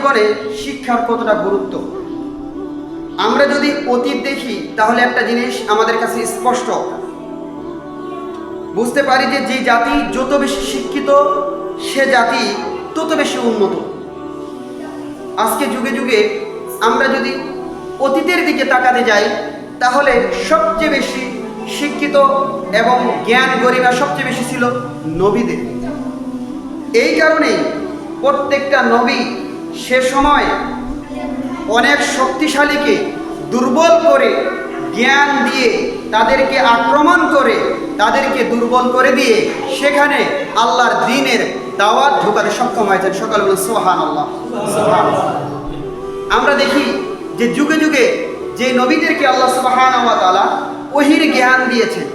জীবনে শিক্ষার কতটা গুরুত্ব। আমরা যদি অতীত দেখি তাহলে একটা জিনিস আমাদের কাছে স্পষ্ট বুঝতে পারি যে যে জাতি যত বেশি শিক্ষিত সে জাতি তত বেশি উন্নত। আজকে যুগে যুগে আমরা যদি অতীতের দিকে তাকাতে যাই তাহলে সবচেয়ে বেশি শিক্ষিত এবং জ্ঞান গরিমা সবচেয়ে বেশি ছিল নবীদের। এই কারণেই প্রত্যেকটা নবী সে সময় অনেক শক্তিশালীকে দুর্বল করে জ্ঞান দিয়ে তাদেরকে আক্রমণ করে তাদেরকে দুর্বল করে দিয়ে সেখানে আল্লাহর দ্বীনের দাওয়াত ঢোকাতে সক্ষম হয়েছেন। সকাল বলুন সুবহানাল্লাহ, সুবহানাল্লাহ। আমরা দেখি যে যুগে যুগে যে নবীদেরকে আল্লাহ সুবহানাহু ওয়া তাআলা ওহীর জ্ঞান দিয়েছেন,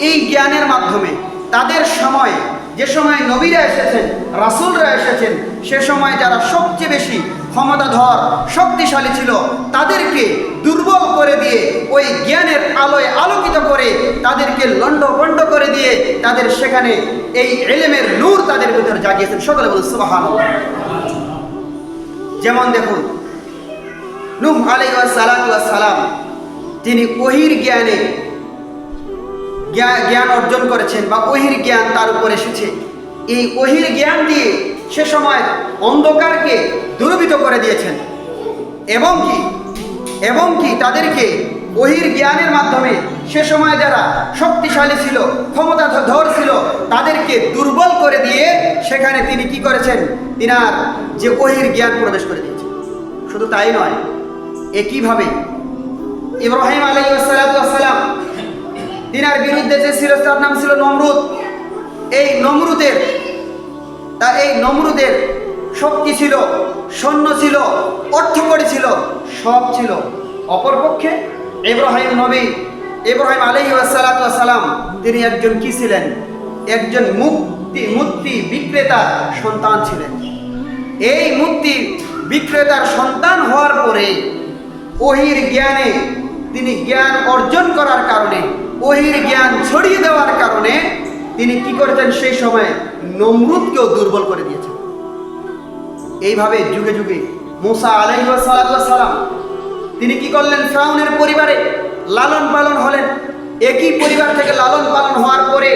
এই জ্ঞানের মাধ্যমে তাদের সময় যে সময় নবীরা এসেছেন, রাসূলরা এসেছেন, সে সময় যারা সবচেয়ে বেশি ক্ষমতাধর শক্তিশালী ছিল তাদেরকে দুর্বল করে দিয়ে ওই জ্ঞানের আলোয় আলোকিত করে তাদেরকে লণ্ডভণ্ড করে দিয়ে তাদের সেখানে এই ইলমের নূর তাদের ভিতরে জাগিয়েছেন। সকলে বলুন সুবহানাল্লাহ। যেমন দেখুন নূহ আলাইহিস সালাতু ওয়াস সালাম, তিনি ওহীর জ্ঞানে জ্ঞান অর্জন করেছেন বা ওহীর জ্ঞান তার উপর এসেছে। এই ওহীর জ্ঞান দিয়ে সে সময় অন্ধকারকে দূরীভূত করে দিয়েছেন এবং কি তাদেরকে ওহীর জ্ঞানের মাধ্যমে সে সময় যারা শক্তিশালী ছিল, ক্ষমতাধর ছিল, তাদেরকে দুর্বল করে দিয়ে সেখানে তিনি কি করেছেন, তিনার যে ওহীর জ্ঞান প্রবেশ করে দিয়েছেন। শুধু তাই নয়, একইভাবে ইব্রাহিম আলাইহিস সালাতু ওয়াস সালাম, তিনার বিরুদ্ধে যে ছিল তার নাম ছিল নমরুদ। এই নমরুদের শক্তি ছিল, সৈন্য ছিল, অর্থকড়ি ছিল, সব ছিল। অপরপক্ষে ইব্রাহিম আলাইহিস সালাতু ওয়াস সালাম, তিনি একজন কি ছিলেন, একজন মূর্তি বিক্রেতার সন্তান ছিলেন। এই মূর্তি বিক্রেতার সন্তান হওয়ার পরে ওহীর জ্ঞানে তিনি জ্ঞান অর্জন করার কারণে, ওহীর জ্ঞান ছড়িয়ে দেওয়ার কারণে তিনি কি করেছেন, সেই সময় নমরুদকেও দুর্বল করে দিয়েছেন। এইভাবে যুগে যুগে মূসা আলাইহিস সালাতু ওয়াস সালাম, তিনি কি করলেন, ফিরআউনের পরিবারে লালন পালন হলেন। একই পরিবার থেকে লালন পালন হওয়ার পরে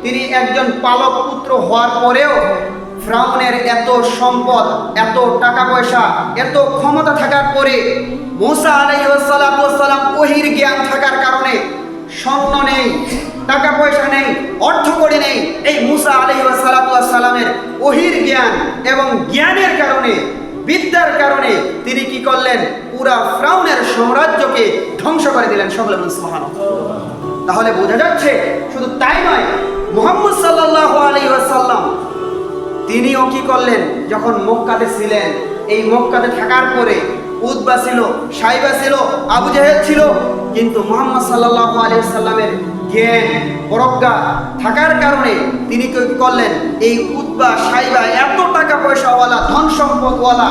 তিনি একজন পালক পুত্র হওয়ার পরেও ফিরআউনের এত সম্পদ, এত টাকা পয়সা, এত ক্ষমতা থাকার পরে মূসা আলাইহিস সালাতু ওয়াস সালাম ওহীর জ্ঞান থাকার কারণে স্বর্ণ নেই, টাকা পয়সা নেই, অর্থকড়ি নেই। এই মূসা আলাইহিস সালাতু ওয়াস সালামের ওহীর জ্ঞান এবং জ্ঞানের কারণে, বিদ্যার কারণে তিনি কি করলেন, পুরা ফিরআউনের সাম্রাজ্যকে ধ্বংস করে দিলেন। সকলে বলুন সুবহানাল্লাহ। তাহলে বোঝা যাচ্ছে শুধু তাই নয়, মুহাম্মদ সাল্লাল্লাহু আলাইহি ওয়াসাল্লাম তিনিও কি করলেন, যখন মক্কাতে ছিলেন, এই মক্কাতে থাকার পরে উতবা ছিল, সাইবা ছিল, আবু জাহেল ছিল, কিন্তু মুহাম্মদ সাল্লাল্লাহু আলাইহি ওয়াসাল্লামের জ্ঞান প্রজ্ঞা থাকার কারণে তিনি কি করলেন, এই উতবা সাইবা এত টাকা পয়সাওয়ালা, ধন সম্পদওয়ালা,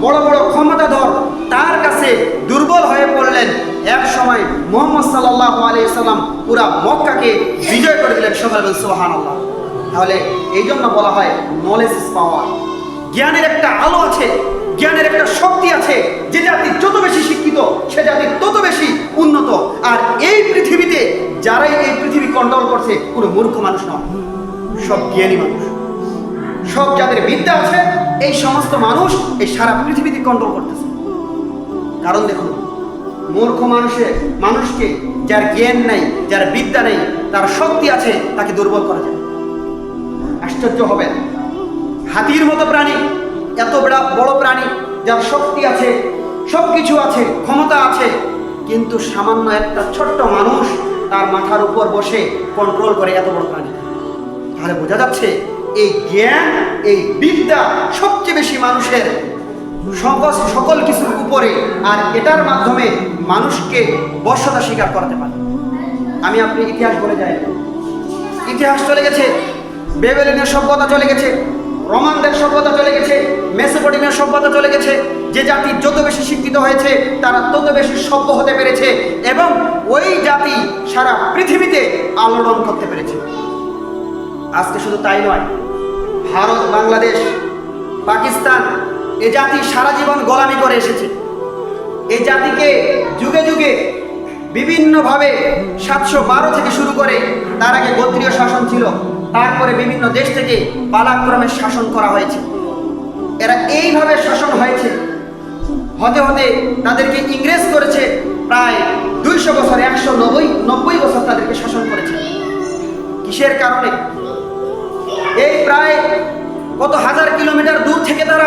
বড় বড় ক্ষমতাধর, তার কাছে দুর্বল হয়ে পড়লেন। এক সময় মুহাম্মদ সাল্লাল্লাহু আলাইহি ওয়াসাল্লাম পুরা মক্কাকে বিজয় করে দিলেন। সকলে বলুন সুবহানাল্লাহ। তাহলে এই জন্য বলা হয় নলেজ ইজ পাওয়ার। জ্ঞানের একটা আলো আছে, জ্ঞানের একটা শক্তি আছে। যে জাতি যত বেশি শিক্ষিত সে জাতি তত বেশি উন্নত। আর এই পৃথিবীতে যারাই এই পৃথিবী কন্ট্রোল করছে কোনো মূর্খ মানুষ নয়, সব জ্ঞানী মানুষ। সব যাদের বিদ্যা আছে এই সমস্ত মানুষ এই সারা পৃথিবীতে কন্ট্রোল করতেছে। কারণ দেখুন, মূর্খ মানুষকে যার জ্ঞান নাই, যার বিদ্যা নেই, তার শক্তি আছে, তাকে দুর্বল করা যায়। আশ্চর্য হবেন, হাতির মতো প্রাণী, এত বড় প্রাণী, যার শক্তি আছে, সব কিছু আছে, ক্ষমতা আছে, কিন্তু সামান্য একটা ছোট্ট মানুষ তার মাথার উপর বসে কন্ট্রোল করে এত বড় প্রাণী। তাহলে বোঝা যাচ্ছে এই জ্ঞান, এই বিদ্যা সবচেয়ে বেশি মানুষের সকল কিছুর উপরে, আর এটার মাধ্যমে মানুষকে বশ্যতা স্বীকার করাতে পারে। আমি আপনি ইতিহাস বলে যাই, ইতিহাস চলে গেছে, বেবিলনীয় সভ্যতা চলে গেছে, রোমানদের সভ্যতা চলে গেছে, মেসোপটেমিয়ার সভ্যতা চলে গেছে। যে জাতি যত বেশি শিক্ষিত হয়েছে তারা তত বেশি সভ্য হতে পেরেছে এবং ওই জাতি সারা পৃথিবীতে আলোড়ন করতে পেরেছে। আজকে শুধু তাই নয়, ভারত, বাংলাদেশ, পাকিস্তান, এ জাতি সারা জীবন গোলামি করে এসেছে। এই জাতিকে যুগে যুগে বিভিন্নভাবে 712 থেকে শুরু করে, তার আগে গোত্রীয় শাসন ছিল, তারপরে বিভিন্ন দেশ থেকে পালাক্রমে শাসন করা হয়েছে। এরা এইভাবে শাসন হয়েছে, হতে হতে তাদেরকে ইংরেজ করেছে প্রায় 200 বছর, 190 বছর তাদেরকে শাসন করেছে। কিসের কারণে? এই প্রায় কত হাজার কিলোমিটার দূর থেকে তারা